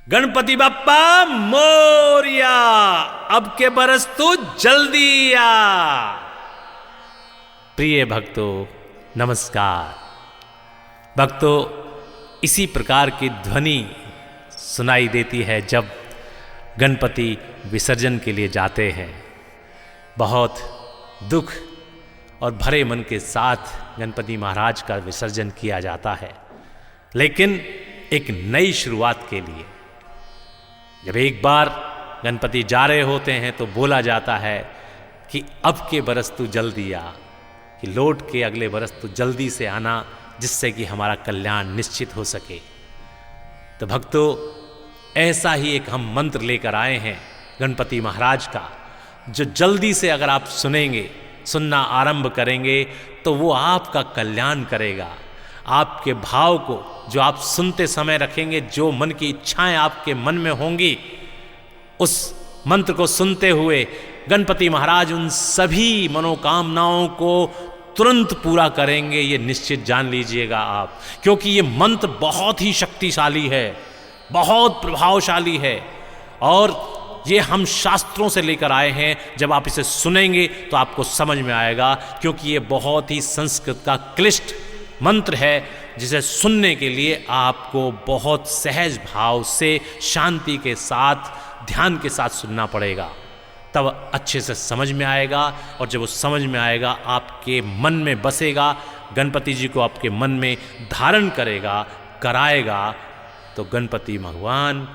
गणपति बप्पा मोरिया, अब के बरस तू जल्दी आ। प्रिय भक्तों नमस्कार। भक्तों, इसी प्रकार की ध्वनि सुनाई देती है जब गणपति विसर्जन के लिए जाते हैं। बहुत दुख और भरे मन के साथ गणपति महाराज का विसर्जन किया जाता है, लेकिन एक नई शुरुआत के लिए। जब एक बार गणपति जा रहे होते हैं तो बोला जाता है कि अब के बरस तू जल्दी आ, कि लौट के अगले बरस तू जल्दी से आना, जिससे कि हमारा कल्याण निश्चित हो सके। तो भक्तों, ऐसा ही एक हम मंत्र लेकर आए हैं गणपति महाराज का, जो जल्दी से अगर आप सुनना आरंभ करेंगे तो वो आपका कल्याण करेगा। आपके भाव को जो आप सुनते समय रखेंगे, जो मन की इच्छाएं आपके मन में होंगी, उस मंत्र को सुनते हुए गणपति महाराज उन सभी मनोकामनाओं को तुरंत पूरा करेंगे। ये निश्चित जान लीजिएगा आप, क्योंकि ये मंत्र बहुत ही शक्तिशाली है, बहुत प्रभावशाली है, और ये हम शास्त्रों से लेकर आए हैं। जब आप इसे सुनेंगे तो आपको समझ में आएगा, क्योंकि ये बहुत ही संस्कृत का क्लिष्ट मंत्र है, जिसे सुनने के लिए आपको बहुत सहज भाव से, शांति के साथ, ध्यान के साथ सुनना पड़ेगा, तब अच्छे से समझ में आएगा। और जब वो समझ में आएगा, आपके मन में बसेगा, गणपति जी को आपके मन में धारण कराएगा, तो गणपति भगवान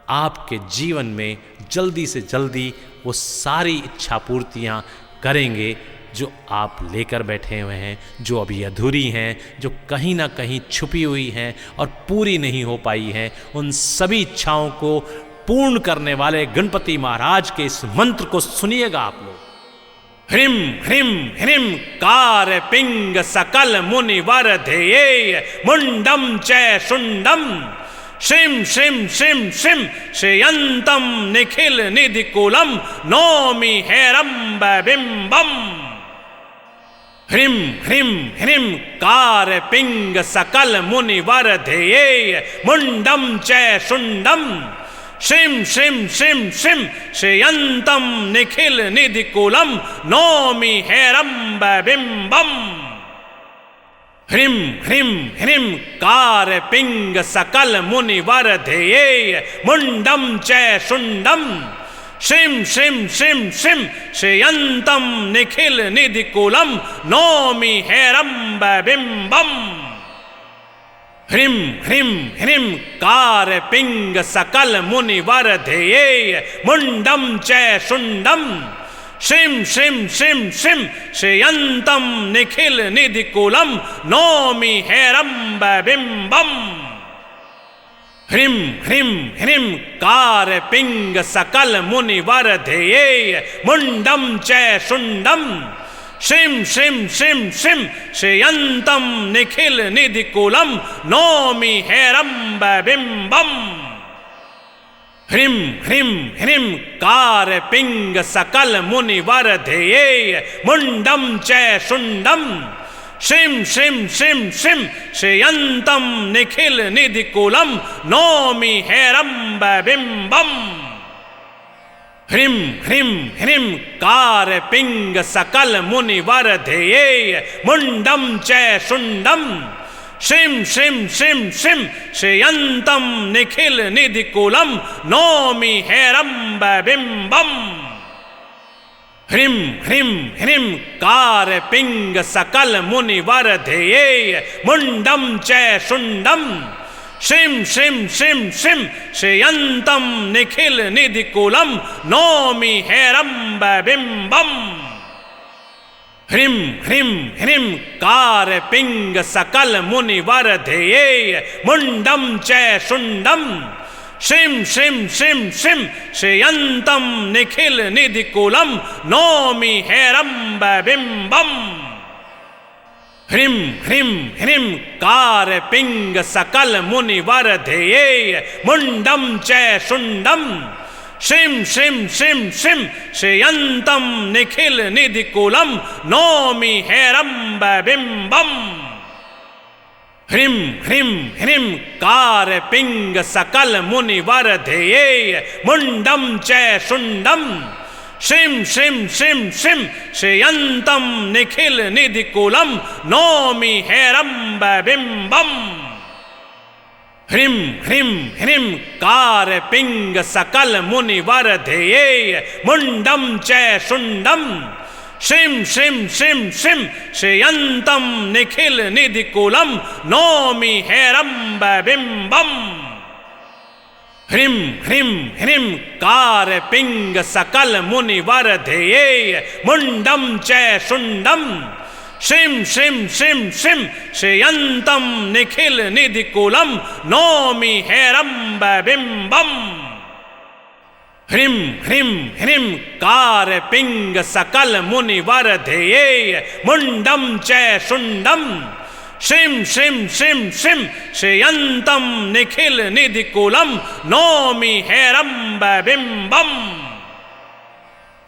आपके जीवन में जल्दी से जल्दी वो सारी इच्छा पूर्तियाँ करेंगे जो आप लेकर बैठे हुए हैं, जो अभी अधूरी हैं, जो कहीं ना कहीं छुपी हुई हैं और पूरी नहीं हो पाई हैं। उन सभी इच्छाओं को पूर्ण करने वाले गणपति महाराज के इस मंत्र को सुनिएगा आप लोग। ह्रीं ह्रीं ह्रीं कार पिंग सकल मुनि वर्धये मुंडम च शुंडम श्रीं श्रीं श्रीं श्रीं श्रेयंतम निखिल निधिकुलम नौमि हेरंब बिंबम। ह्रीं ह्रीं ह्रीं कार पिंग सकल मुनि वर्धये मुंडम च शुंडम श्रीं श्रीं श्रीं श्रीं श्रेयंतम निखिल निधिकुलम नौमि हेरंब बिंबम। ह्रीं ह्रीं ह्रीं कार पिंग सकल मुनि वर्धये मुंडम च शुंडम श्रीं श्रीं श्रीं श्रीं श्रेयंतम निखिल निधिकुलम नौमि हेरंब बिंबम। ह्रीं ह्रीं ह्रीं कार पिंग सकल मुनि वर्धये मुंडम च शुंडम श्रीं श्रीं श्रीं श्रीं श्रेयंतम निखिल निधिकुलम नौमि हेरंब बिंबम। ह्रीं ह्रीं ह्रीं कार पिंग सकल मुनि वर्धये मुंडम च शुंडम श्रीं श्रीं श्रीं श्रीं श्रेयंतम निखिल निधिकुलम नौमि हेरंब बिंबम। ह्रीं ह्रीं ह्रीं कार पिंग सकल मुनि वर्धये मुंडम च शुंडम श्रीं श्रीं श्रीं श्रीं श्रेयंतम निखिल निधिकुलम नौमि हेरंब बिंबम। ह्रीं ह्रीं ह्रीं कार पिंग सकल मुनि वर्धये मुंडम च शुंडम श्रीं श्रीं श्रीं श्रीं श्रेयंतम निखिल निधिकुलम नौमि हेरंब बिंबम। ह्रीं ह्रीं ह्रीं कार पिंग सकल मुनि वर्धये मुंडम च शुंडम श्रीं श्रीं श्रीं श्रीं श्रेयंतम निखिल निधिकुलम नौमि हेरंब बिंबम। ह्रीं ह्रीं ह्रीं कार पिंग सकल मुनि वर्धये मुंडम च शुंडम श्रीं श्रीं श्रीं श्रीं श्रेयंतम निखिल निधिकुलम नौमि हेरंब बिंबम। ह्रीं ह्रीं ह्रीं कार पिंग सकल मुनि वर्धये मुंडम च शुंडम श्रीं श्रीं श्रीं श्रीं श्रेयंतम निखिल निधिकुलम नौमि हेरंब बिंबम। ह्रीं ह्रीं ह्रीं कार पिंग सकल मुनि वर्धये मुंडम च शुंडम श्रीं श्रीं श्रीं श्रीं श्रेयंतम निखिल निधिकुलम नौमि हेरंब बिंबम। ह्रीं ह्रीं ह्रीं कार पिंग सकल मुनि वर्धये मुंडम च शुंडम श्रीं श्रीं श्रीं श्रीं श्रेयंतम निखिल निधिकुलम नौमि हेरंब बिंबम। ह्रीं ह्रीं ह्रीं कार पिंग सकल मुनि वर्धये मुंडम च शुंडम श्रीं श्रीं श्रीं श्रीं श्रेयंतम निखिल निधिकुलम नौमि हेरंब बिंबम। ह्रीं ह्रीं ह्रीं कार पिंग सकल मुनि वर्धये मुंडम च शुंडम श्रीं श्रीं श्रीं श्रीं श्रेयंतम निखिल निधिकुलम नौमि हेरंब बिंबम।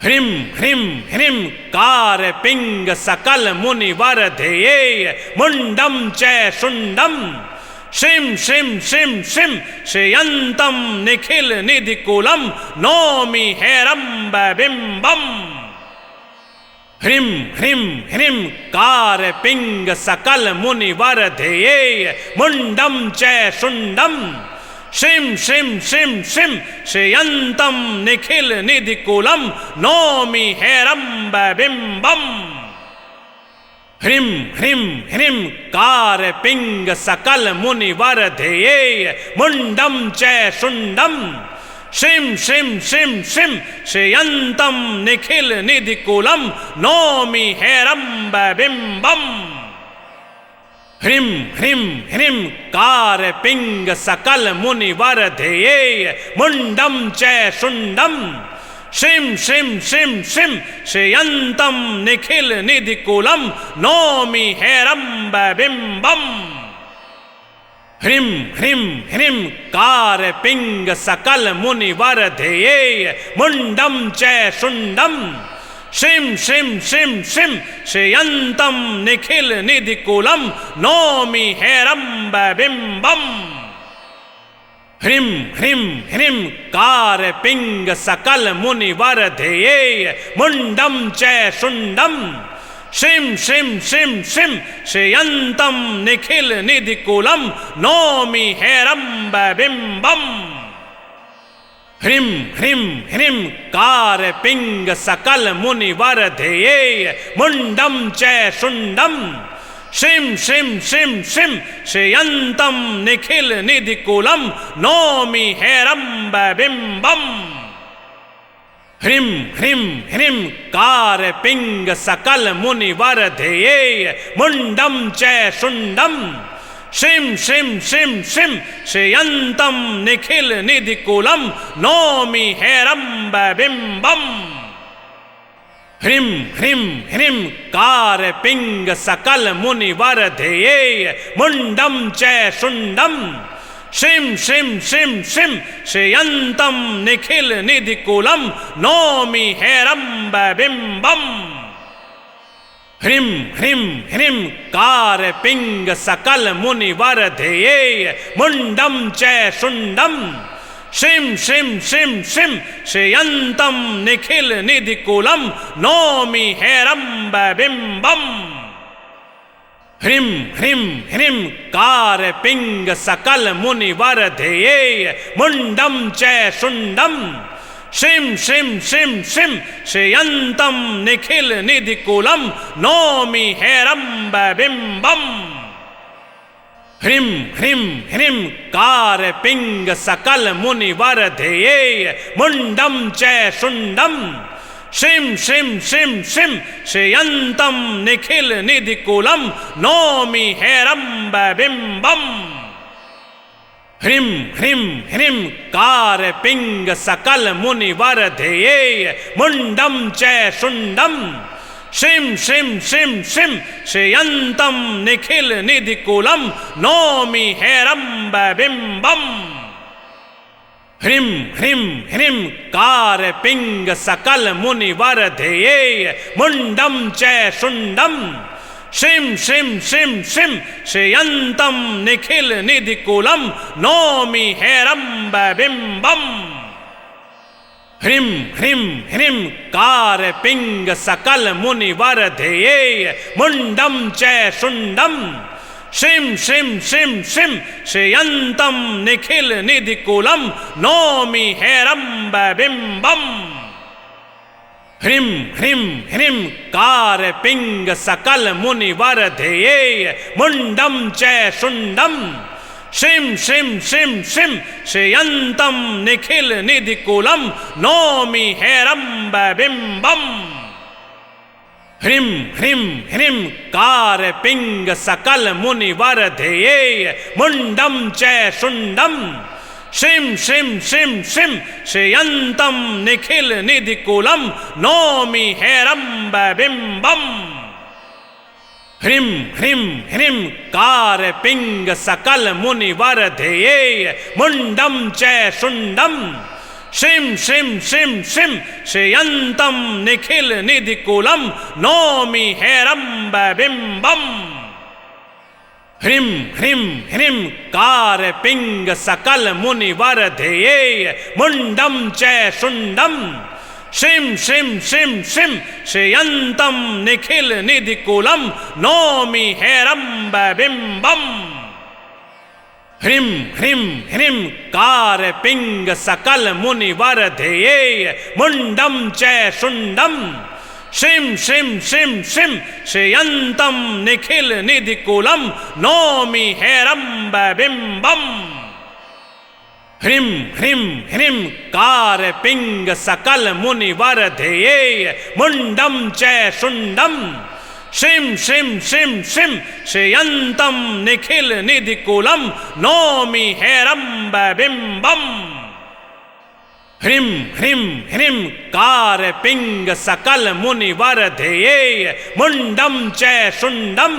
ह्रीं ह्रीं ह्रीं कार पिंग सकल मुनि वर्धये मुंडम च शुंडम श्रीं श्रीं श्रीं श्रीं श्रेयंतम निखिल निधिकुलम नौमि हेरंब बिंबम। ह्रीं ह्रीं ह्रीं कार पिंग सकल मुनि वर्धये मुंडम च शुंडम श्रीं श्रीं श्रीं श्रीं श्रेयंतम निखिल निधिकुलम नौमि हेरंब बिंबम। ह्रीं ह्रीं ह्रीं कार पिंग सकल मुनि वर्धये मुंडम च शुंडम श्रीं श्रीं श्रीं श्रीं श्रेयंतम निखिल निधिकुलम नौमि हेरंब बिंबम। ह्रीं ह्रीं ह्रीं कार पिंग सकल मुनि वर्धये मुंडम च शुंडम श्रीं श्रीं श्रीं श्रीं श्रेयंतम निखिल निधिकुलम नौमि हेरंब बिंबम। ह्रीं ह्रीं ह्रीं कार पिंग सकल मुनि वर्धये मुंडम च शुंडम श्रीं श्रीं श्रीं श्रीं श्रेयंतम निखिल निधिकुलम नौमि हेरंब बिंबम। ह्रीं ह्रीं ह्रीं कार पिंग सकल मुनि वर्धये मुंडम च शुंडम श्रीं श्रीं श्रीं श्रीं श्रेयंतम निखिल निधिकुलम नौमि हेरंब बिंबम। ह्रीं ह्रीं ह्रीं कार पिंग सकल मुनि वर्धये मुंडम च शुंडम श्रीं श्रीं श्रीं श्रीं श्रेयंतम निखिल निधिकुलम नौमि हेरंब बिंबम। ह्रीं ह्रीं ह्रीं कार पिंग सकल मुनि वर्धये मुंडम च शुंडम श्रीं श्रीं श्रीं श्रीं श्रेयंतम निखिल निधिकुलम नौमि हेरंब बिंबम। ह्रीं ह्रीं ह्रीं कार पिंग सकल मुनि वर्धये मुंडम च शुंडम श्रीं श्रीं श्रीं श्रीं श्रेयंतम निखिल निधिकुलम नौमि हेरंब बिंबम। ह्रीं ह्रीं ह्रीं कार पिंग सकल मुनि वर्धये मुंडम च शुंडम श्रीं श्रीं श्रीं श्रीं श्रेयंतम निखिल निधिकुलम नौमि हेरंब बिंबम। ह्रीं ह्रीं ह्रीं कार पिंग सकल मुनि वर्धये मुंडम च शुंडम श्रीं श्रीं श्रीं श्रीं श्रेयंतम निखिल निधिकुलम नौमि हेरंब बिंबम। ह्रीं ह्रीं ह्रीं कार पिंग सकल मुनि वर्धये मुंडम च शुंडम श्रीं श्रीं श्रीं श्रीं श्रेयंतम निखिल निधिकुलम नौमि हेरंब बिंबम। ह्रीं ह्रीं ह्रीं कार पिंग सकल मुनि वर्धये मुंडम च शुंडम श्रीं श्रीं श्रीं श्रीं श्रेयंतम निखिल निधिकुलम नौमि हेरंब बिंबम। ह्रीं ह्रीं ह्रीं कार पिंग सकल मुनि वर्धये मुंडम च शुंडम श्रीं श्रीं श्रीं श्रीं श्रेयन्तं निखिल निधिकूलं नौमि हेरम्बबिम्बम् ह्रीं ह्रीं ह्रीं कारपिंग सकल मुनिवरधेये मुंडम च शुंडम श्रीं श्रीं श्रीं श्रीं श्रेयन्तं निखिल निधिकूलं नौमि हेरम्बबिम्बम् ह्रीं ह्रीं ह्रीं कारपिंग सकल मुनिवरधेये मुंडम च शुंडम श्रीं श्रीं श्रीं श्रीं श्रेयन्तं निखिल निधिकूलं नौमि हेरम्बबिम्बम् ह्रीं ह्रीं ह्रीं कारपिंग सकल मुनिवरधेये मुंडम च शुंडम श्रीं श्रीं श्रीं श्रीं श्रेयन्तं निखिल निधिकूलं नौमि हेरम्बबिम्बम् ह्रीं ह्रीं ह्रीं कारपिंग सकल मुनिवरधेये मुंडम च शुंडम श्रीं श्रीं श्रीं श्रीं श्रेयन्तं निखिल निधिकूलं नौमि हेरम्बबिम्बम् ह्रीं ह्रीं ह्रीं कारपिंग सकल मुनिवरधेये मुंडम च शुंडम श्रीं श्रीं श्रीं श्रीं श्रेयन्तं निखिल निधिकूलं नौमि हेरम्बबिम्बम् ह्रीं ह्रीं ह्रीं कारपिंग सकल मुनिवरधेये मुंडम च शुंडम श्रीं श्रीं श्रीं श्रीं श्रेयन्तं निखिल निधिकूलं नौमि हेरम्बबिम्बम् ह्रीं ह्रीं ह्रीं कारपिंग सकल मुनिवरधेये मुंडम च शुंडम श्रीं श्रीं श्रीं श्रीं श्रेयन्तं निखिल निधिकूलं नौमि हेरम्बबिम्बम् ह्रीं ह्रीं ह्रीं कारपिंग सकल मुनिवरधेये मुंडम च शुंडम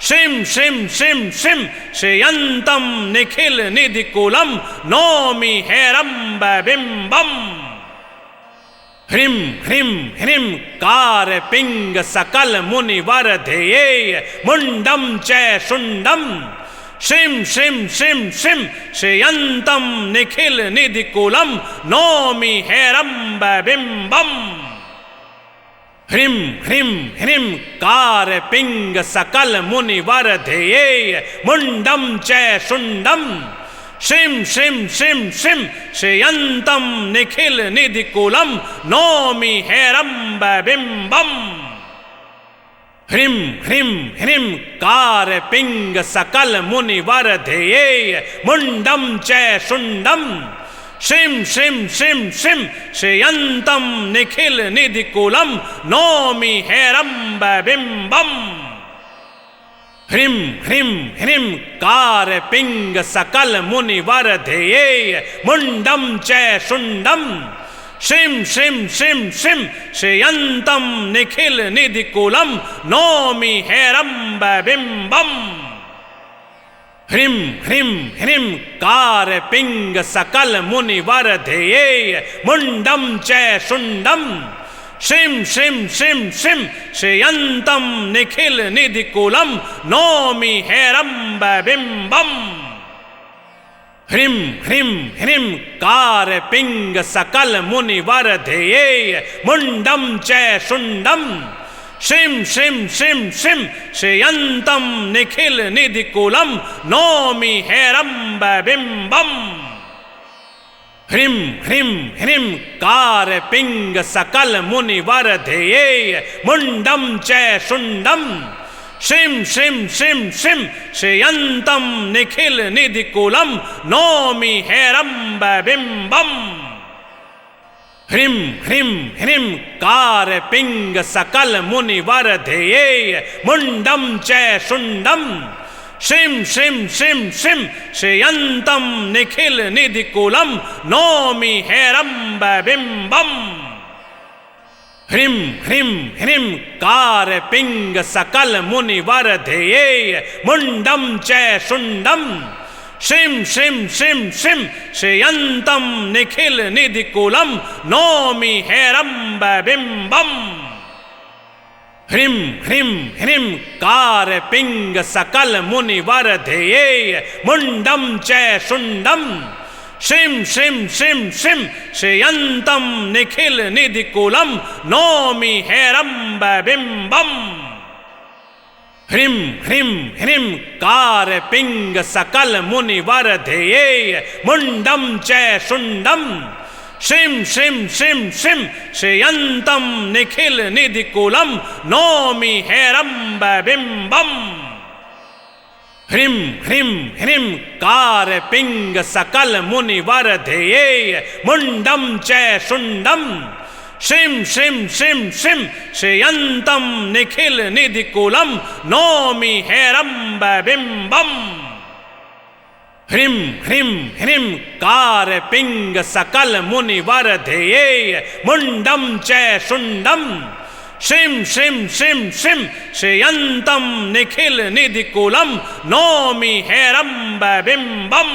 श्रीं श्रीं श्रीं श्रीं श्रेयन्तं निखिल निधिकूलं नौमि हेरम्बबिम्बम् ह्रीं ह्रीं ह्रीं कारपिंग सकल मुनिवरधेये मुंडम च शुंडम श्रीं श्रीं श्रीं श्रीं श्रेयन्तं निखिल निधिकूलं नौमि हेरम्बबिम्बम् ह्रीं ह्रीं ह्रीं कारपिंग सकल मुनिवरधेये मुंडम च शुंडम श्रीं श्रीं श्रीं श्रीं श्रेयन्तं निखिल निधिकूलं नौमि हेरम्बबिम्बम् ह्रीं ह्रीं ह्रीं कारपिंग सकल मुनिवरधेये मुंडम च शुंडम श्रीं श्रीं श्रीं श्रीं श्रेयन्तं निखिल निधिकूलं नौमि हेरम्बबिम्बम् ह्रीं ह्रीं ह्रीं कारपिंग सकल मुनिवरधेये मुंडम च शुंडम श्रीं श्रीं श्रीं श्रीं श्रेयन्तं निखिल निधिकूलं नौमि हेरम्बबिम्बम् ह्रीं ह्रीं ह्रीं कारपिंग सकल मुनिवरधेये मुंडम च शुंडम श्रीं श्रीं श्रीं श्रीं श्रेयन्तं निखिल निधिकूलं नौमि हेरम्बबिम्बम् ह्रीं ह्रीं ह्रीं कारपिंग सकल मुनिवरधेये मुंडम च शुंडम श्रीं श्रीं श्रीं श्रीं श्रेयन्तं निखिल निधिकूलं नौमि हेरम्बबिम्बम् ह्रीं ह्रीं ह्रीं कारपिंग सकल मुनिवरधेये मुंडम च शुंडम श्रीं श्रीं श्रीं श्रीं श्रेयन्तं निखिल निधिकूलं नौमि हेरम्बबिम्बम् ह्रीं ह्रीं ह्रीं कारपिंग सकल मुनिवरधेये मुंडम च शुंडम श्रीं श्रीं श्रीं श्रीं श्रेयन्तं निखिल निधिकूलं नौमि हेरम्बबिम्बम् ह्रीं ह्रीं ह्रीं कारपिंग सकल मुनिवरधेये मुंडम च शुंडम श्रीं श्रीं श्रीं श्रीं श्रेयन्तं निखिल निधिकूलं नौमि हेरम्बबिम्बम् ह्रीं ह्रीं ह्रीं कार पिंग सकल मुनि वर्धये मुंडम च शुंडम श्रीं श्रीं श्रीं श्रीं श्रेयंतम निखिल निधिकुलम नौमि हेरंब बिंबम। ह्रीं ह्रीं ह्रीं कार पिंग सकल मुनि वर्धये मुंडम च शुंडम श्रीं श्रीं श्रीं श्रीं श्रेयंतम निखिल निधिकुलम नौमि हेरंब बिंबम। ह्रीं ह्रीं ह्रीं कार पिंग सकल मुनि वर्धये मुंडम च शुंडम श्रीं श्रीं श्रीं श्रीं श्रेयंतम निखिल निधिकुलम नौमि हेरंब बिंबम। ह्रीं ह्रीं ह्रीं कार पिंग सकल मुनि वर्धये मुंडम च शुंडम श्रीं श्रीं श्रीं श्रीं श्रेयंतम निखिल निधिकुलम नौमि हेरंब बिंबम।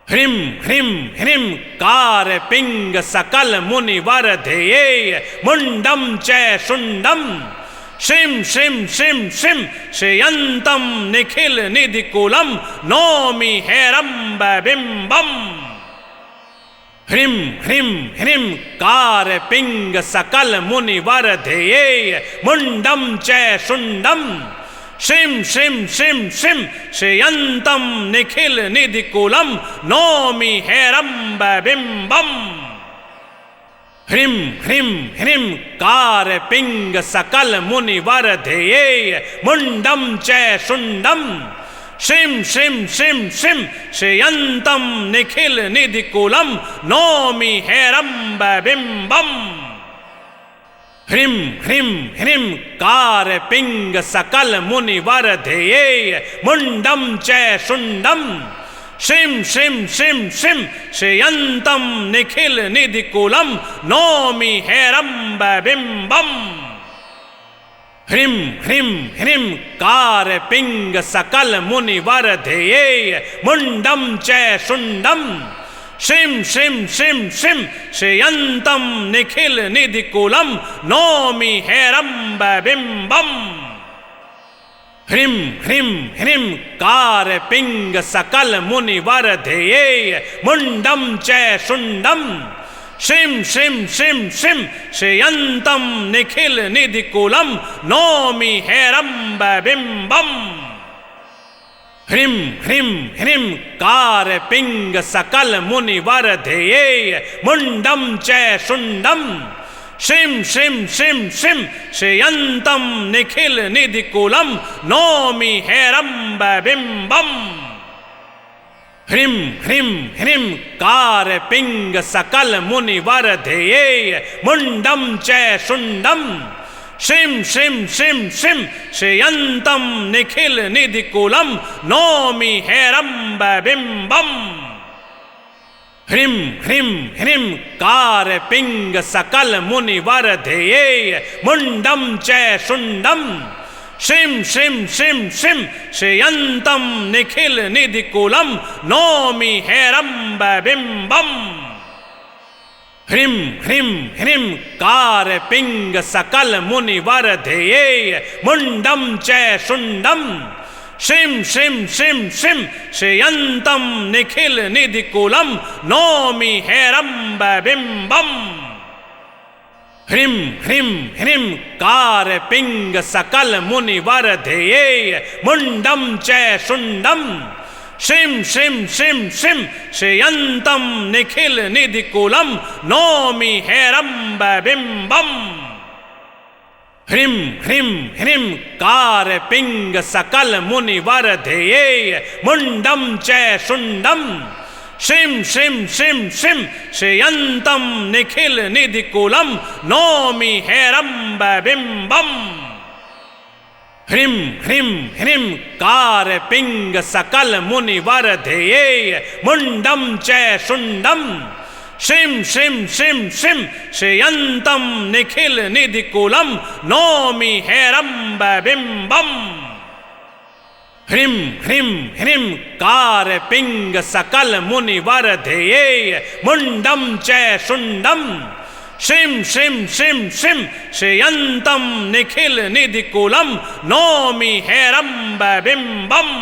ह्रीं ह्रीं ह्रीं कार पिंग सकल मुनि वर्धये मुंडम च शुंडम श्रीं श्रीं श्रीं श्रीं श्रेयंतम निखिल निधिकुलम नौमि हेरंब बिंबम। ह्रीं ह्रीं ह्रीं कार पिंग सकल मुनि वर्धये मुंडम च शुंडम श्रीं श्रीं श्रीं श्रीं श्रेयंतम निखिल निधिकुलम नौमि हेरंब बिंबम। ह्रीं ह्रीं ह्रीं कार पिंग सकल मुनि वर्धये मुंडम च शुंडम श्रीं श्रीं श्रीं श्रीं श्रेयंतम निखिल निधिकुलम नौमि हेरंब बिंबम। ह्रीं ह्रीं ह्रीं कार पिंग सकल मुनि वर्धये मुंडम च शुंडम श्रीं श्रीं श्रीं श्रीं श्रेयंतम निखिल निधिकुलम नौमि हेरंब बिंबम। ह्रीं ह्रीं ह्रीं कार पिंग सकल मुनि वर्धये मुंडम च शुंडम श्रीं श्रीं श्रीं श्रीं श्रेयंतम निखिल निधिकुलम नौमि हेरंब बिंबम। ह्रीं ह्रीं ह्रीं कार पिंग सकल मुनि वर्धये मुंडम च शुंडम श्रीं श्रीं श्रीं श्रीं श्रेयंतम निखिल निधिकुलम नौमि हेरंब बिंबम। ह्रीं ह्रीं ह्रीं कार पिंग सकल मुनि वर्धये मुंडम च शुंडम श्रीं श्रीं श्रीं श्रीं श्रेयंतम निखिल निधिकुलम नौमि हेरंब बिंबम। ह्रीं ह्रीं ह्रीं कार पिंग सकल मुनि वर्धये मुंडम च शुंडम श्रीं श्रीं श्रीं श्रीं श्रेयंतम निखिल निधिकुलम नौमि हेरंब बिंबम। ह्रीं ह्रीं ह्रीं कार पिंग सकल मुनि वर्धये मुंडम च शुंडम श्रीं श्रीं श्रीं श्रीं श्रेयंतम निखिल निधिकुलम नौमि हेरंब बिंबम। ह्रीं ह्रीं ह्रीं कार पिंग सकल मुनि वर्धये मुंडम च शुंडम श्रीं श्रीं श्रीं श्रीं श्रेयंतम निखिल निधिकुलम नौमि हेरंब बिंबम। ह्रीं ह्रीं ह्रीं कार पिंग सकल मुनि वर्धये मुंडम च शुंडम श्रीं श्रीं श्रीं श्रीं श्रेयंतम निखिल निधिकुलम नौमि हेरंब बिंबम। ह्रीं ह्रीं ह्रीं कार पिंग सकल मुनि वर्धये मुंडम च शुंडम श्रीं श्रीं श्रीं श्रीं श्रेयंतम निखिल निधिकुलम नौमि हेरंब बिंबम। ह्रीं ह्रीं ह्रीं कार पिंग सकल मुनि वर्धये मुंडम च शुंडम श्रीं श्रीं श्रीं श्रीं श्रेयंतम निखिल निधिकुलम नौमि हेरंब बिंबम। ह्रीं ह्रीं ह्रीं कार पिंग सकल मुनि वर्धये मुंडम च शुंडम श्रीं श्रीं श्रीं श्रीं श्रेयन्तं निखिल निधिकूलं नौमि हेरम्बबिम्बम्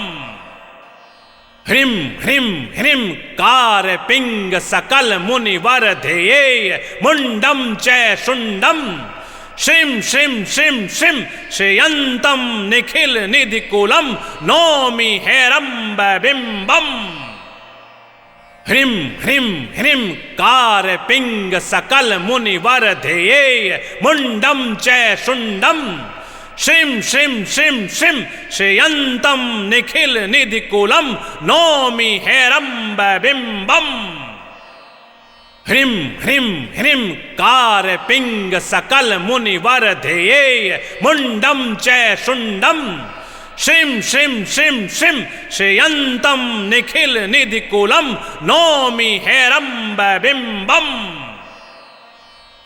ह्रीं ह्रीं ह्रीं कारपिंग सकल मुनिवरधेये मुंडम च शुंडम श्रीं श्रीं श्रीं श्रीं श्रेयन्तं निखिल निधिकूलं नौमि हेरम्बबिम्बम् ह्रीं ह्रीं ह्रीं कारपिंग सकल मुनिवरधेये मुंडम च शुंडम श्रीं श्रीं श्रीं श्रीं श्रेयन्तं निखिल निधिकूलं नौमि हेरम्बबिम्बम् ह्रीं ह्रीं ह्रीं कारपिंग सकल मुनिवरधेये मुंडम च शुंडम श्रीं श्रीं श्रीं श्रीं श्रेयन्तं निखिल निधिकूलं नौमि हेरम्बबिम्बम्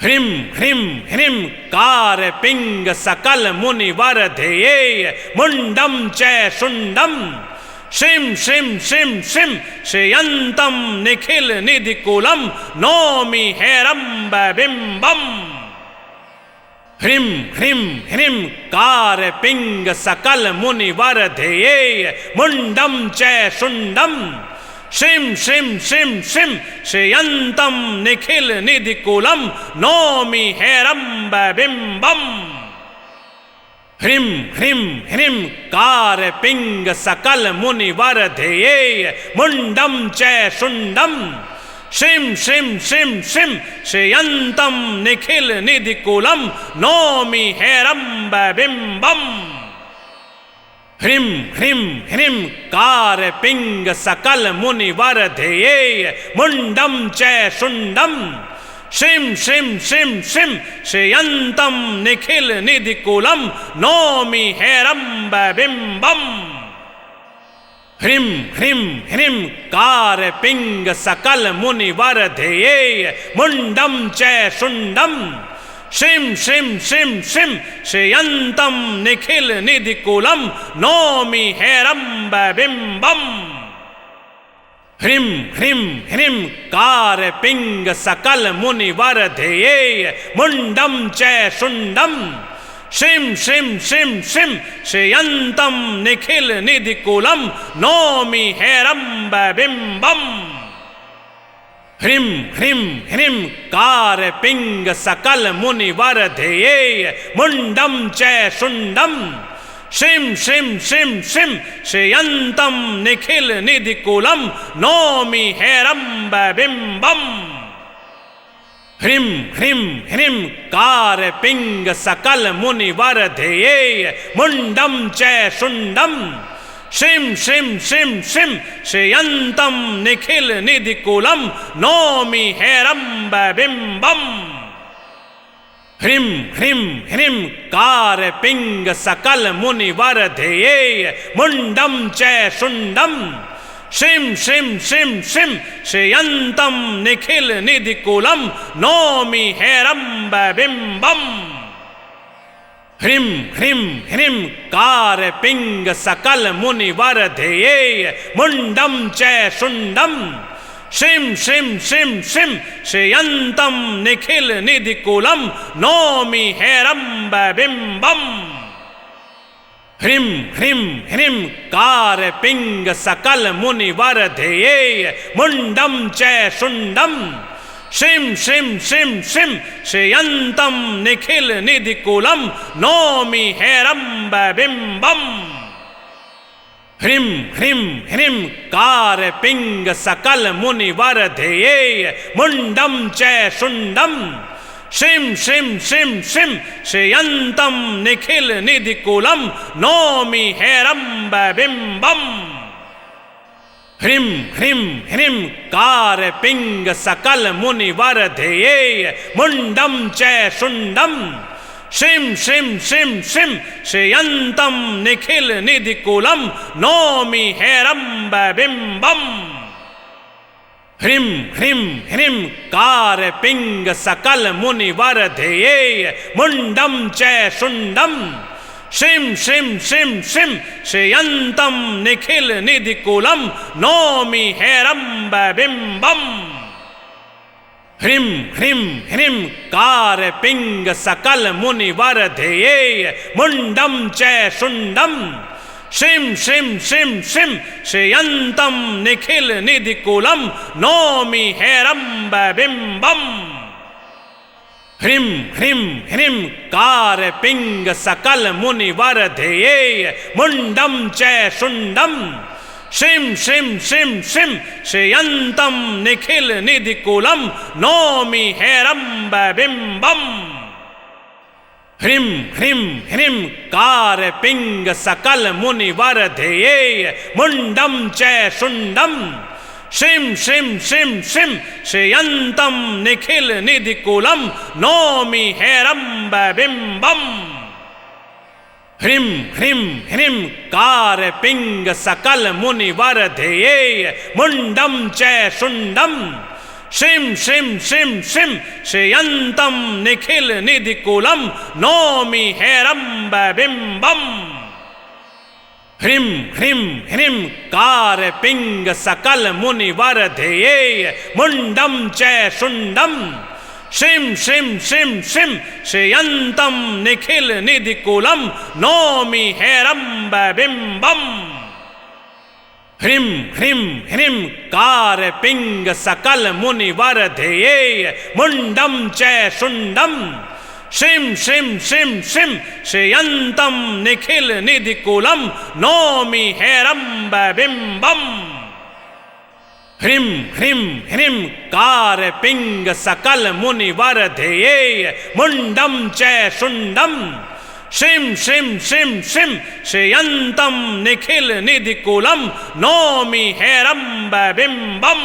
ह्रीं ह्रीं ह्रीं कारपिंग सकल मुनिवरधेये मुंडम च शुंडम श्रीं श्रीं श्रीं श्रीं श्रेयन्तं निखिल निधिकूलं नौमि हेरम्बबिम्बम् ह्रीं ह्रीं ह्रीं कारपिंग सकल मुनिवरधेये मुंडम च शुंडम श्रीं श्रीं श्रीं श्रीं श्रेयन्तं निखिल निधिकूलं नौमि हेरम्बबिम्बम् ह्रीं ह्रीं ह्रीं कारपिंग सकल मुनिवरधेये मुंडम च शुंडम श्रीं श्रीं श्रीं श्रीं श्रेयन्तं निखिल निधिकूलं नौमि हेरम्बबिम्बम् ह्रीं ह्रीं ह्रीं कारपिंग सकल मुनिवरधेये मुंडम च शुंडम श्रीं श्रीं श्रीं श्रीं श्रेयन्तं निखिल निधिकूलं नौमि हेरम्बबिम्बम् ह्रीं ह्रीं ह्रीं कारपिंग सकल मुनिवरधेये मुंडम च शुंडम श्रीं श्रीं श्रीं श्रीं श्रेयन्तं निखिल निधिकूलं नौमि हेरम्बबिम्बम् ह्रीं ह्रीं ह्रीं कारपिंग सकल मुनिवरधेये मुंडम च शुंडम श्रीं श्रीं श्रीं श्रीं श्रेयन्तं निखिल निधिकूलं नौमि हेरम्बबिम्बम् ह्रीं ह्रीं ह्रीं कारपिंग सकल मुनिवरधेये मुंडम च शुंडम श्रीं श्रीं श्रीं श्रीं श्रेयन्तं निखिल निधिकूलं नौमि हेरम्बबिम्बम् ह्रीं ह्रीं ह्रीं कारपिंग सकल मुनिवरधेये मुंडम च शुंडम श्रीं श्रीं श्रीं श्रीं श्रेयन्तं निखिल निधिकूलं नौमि हेरम्बबिम्बम् ह्रीं ह्रीं ह्रीं कारपिंग सकल मुनिवरधेये मुंडम च शुंडम श्रीं श्रीं श्रीं श्रीं श्रेयन्तं निखिल निधिकूलं नौमि हेरम्बबिम्बम् ह्रीं ह्रीं ह्रीं कारपिंग सकल मुनिवरधेये मुंडम च शुंडम श्रीं श्रीं श्रीं श्रीं श्रेयन्तं निखिल निधिकूलं नौमि हेरम्बबिम्बम् ह्रीं ह्रीं ह्रीं कारपिंग सकल मुनिवरधेये मुंडम च शुंडम श्रीं श्रीं श्रीं श्रीं श्रेयन्तं निखिल निधिकूलं नौमि हेरम्बबिम्बम् ह्रीं ह्रीं ह्रीं कारपिंग सकल मुनिवरधेये मुंडम च शुंडम श्रीं श्रीं श्रीं श्रीं श्रेयन्तं निखिल निधिकूलं नौमि हेरम्बबिम्बम् ह्रीं ह्रीं ह्रीं कारपिंग सकल मुनिवरधेये मुंडम च शुंडम श्रीं श्रीं श्रीं श्रीं श्रेयन्तं निखिल निधिकूलं नौमि हेरम्बबिम्बम् ह्रीं ह्रीं ह्रीं कारपिंग सकल मुनिवरधेये मुंडम च शुंडम श्रीं श्रीं श्रीं श्रीं श्रेयन्तं निखिल निधिकूलं नौमि हेरम्बबिम्बम् ह्रीं ह्रीं ह्रीं कार पिंग सकल मुनि वर्धयेय मुंडम च शुंडम श्रीं श्रीं श्रीं श्रीं श्रेयंतम निखिल निधिकुलम नौमि हेरंब बिंबम। ह्रीं ह्रीं ह्रीं कार पिंग सकल मुनि वर्धयेय मुंडम च शुंडम श्रीं श्रीं श्रीं श्रीं श्रेयंतम निखिल निधिकुलम नौमि हेरंब बिंबम। ह्रीं ह्रीं ह्रीं कार पिंग सकल मुनि वर्धयेय मुंडम च शुंडम श्रीं श्रीं श्रीं श्रीं श्रेयंतम निखिल निधिकुलम नौमि हेरंब बिंबम। ह्रीं ह्रीं ह्रीं कार पिंग सकल मुनि वर्धयेय मुंडम च शुंडम श्रीं श्रीं श्रीं श्रीं श्रेयंतम निखिल निधिकुलम नौमि हेरंब बिंबम। ह्रीं ह्रीं ह्रीं कार पिंग सकल मुनि वर्धयेय मुंडम च शुंडम श्रीं श्रीं श्रीं श्रीं श्रेयंतम निखिल निधिकुलम नौमि हेरंब बिंबम। ह्रीं ह्रीं ह्रीं कार पिंग सकल मुनि वर्धयेय मुंडम च शुंडम श्रीं श्रीं श्रीं श्रीं श्रेयंतम निखिल निधिकुलम नौमि हेरंब बिंबम। ह्रीं ह्रीं ह्रीं कार पिंग सकल मुनि वर्धयेय मुंडम च शुंडम श्रीं श्रीं श्रीं श्रीं श्रेयंतम निखिल निधिकुलम नौमि हेरंब बिंबम।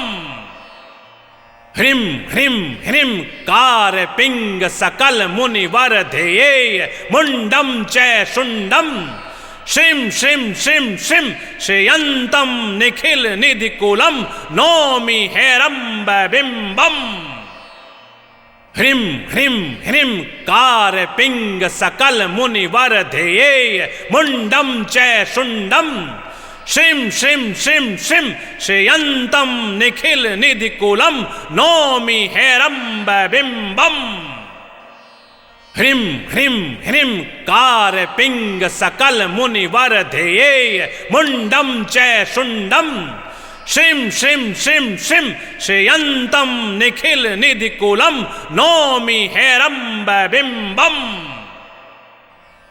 ह्रीं ह्रीं ह्रीं कार पिंग सकल मुनि वर्धयेय मुंडम च शुंडम श्रीं श्रीं श्रीं श्रीं श्रेयंतम निखिल निधिकुलम नौमि हेरंब बिंबम। ह्रीं ह्रीं ह्रीं कार पिंग सकल मुनि वर्धयेय मुंडम च शुंडम श्रीं श्रीं श्रीं श्रीं श्रेयंतम निखिल निधिकुलम नौमि हेरंब बिंबम। ह्रीं ह्रीं ह्रीं कार पिंग सकल मुनि वर्धयेय मुंडम च शुंडम श्रीं श्रीं श्रीं श्रीं श्रेयंतम निखिल निधिकुलम नौमि हेरंब बिंबम।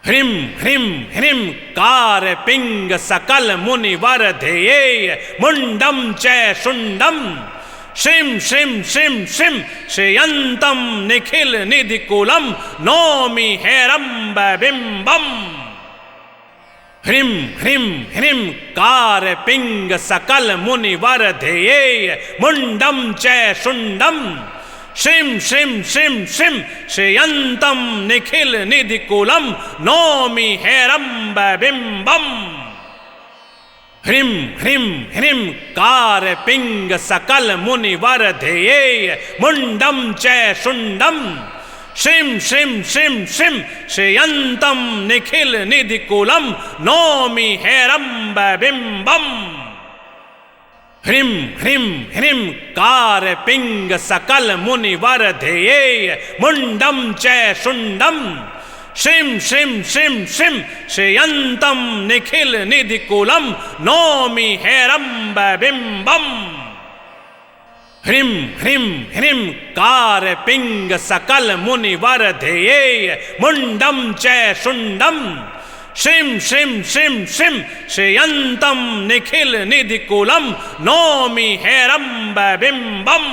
ह्रीं ह्रीं ह्रीं कार पिंग सकल मुनि वर्धयेय मुंडम च शुंडम श्रीं श्रीं श्रीं श्रीं श्रेयंतम निखिल निधिकुलम नौमि हेरंब बिंबम। ह्रीं ह्रीं ह्रीं कार पिंग सकल मुनि वर्धयेय मुंडम च शुंडम श्रीं श्रीं श्रीं श्रीं श्रेयंतम निखिल निधिकुलम नौमि हेरंब बिंबम। ह्रीं ह्रीं ह्रीं कार पिंग सकल मुनि वर्धयेय मुंडम च शुंडम श्रीं श्रीं श्रीं श्रीं श्रेयंतम निखिल निधिकुलम नौमि हेरंब बिंबम। ह्रीं ह्रीं ह्रीं कार पिंग सकल मुनि वर्धयेय मुंडम च शुंडम श्रीं श्रीं श्रीं श्रीं श्रेयंतम निखिल निधिकुलम नौमि हेरंब बिंबम। ह्रीं ह्रीं ह्रीं कार पिंग सकल मुनि वर्धयेय मुंडम च शुंडम श्रीं श्रीं श्रीं श्रीं श्रेयंतम निखिल निधिकुलम नौमि हेरंब बिंबम।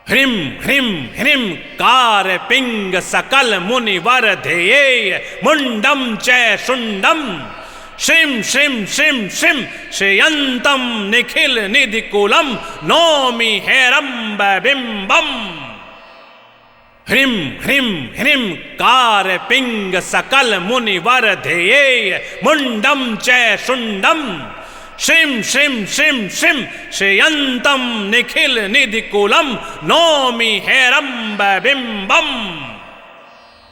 ह्रीं ह्रीं ह्रीं कार पिंग सकल मुनि वर्धयेय मुंडम च शुंडम श्रीं श्रीं श्रीं श्रीं श्रेयंतम निखिल निधिकुलम नौमि हेरंब बिंबम। ह्रीं ह्रीं ह्रीं कार पिंग सकल मुनि वर्धयेय मुंडम च शुंडम श्रीं श्रीं श्रीं श्रीं श्रेयंतम निखिल निधिकुलम नौमि हेरंब बिंबम।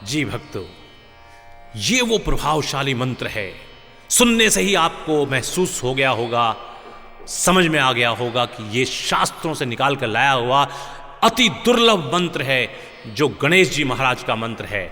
जी भक्तों, ये वो प्रभावशाली मंत्र है। सुनने से ही आपको महसूस हो गया होगा, समझ में आ गया होगा कि ये शास्त्रों से निकाल कर लाया हुआ अति दुर्लभ मंत्र है जो गणेश जी महाराज का मंत्र है।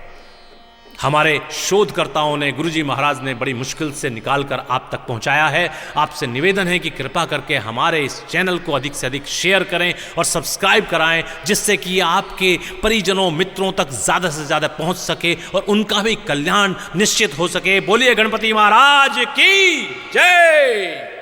हमारे शोधकर्ताओं ने, गुरुजी महाराज ने बड़ी मुश्किल से निकालकर आप तक पहुंचाया है। आपसे निवेदन है कि कृपा करके हमारे इस चैनल को अधिक से अधिक शेयर करें और सब्सक्राइब कराएं, जिससे कि आपके परिजनों मित्रों तक ज़्यादा से ज़्यादा पहुंच सके और उनका भी कल्याण निश्चित हो सके। बोलिए गणपति महाराज की जय।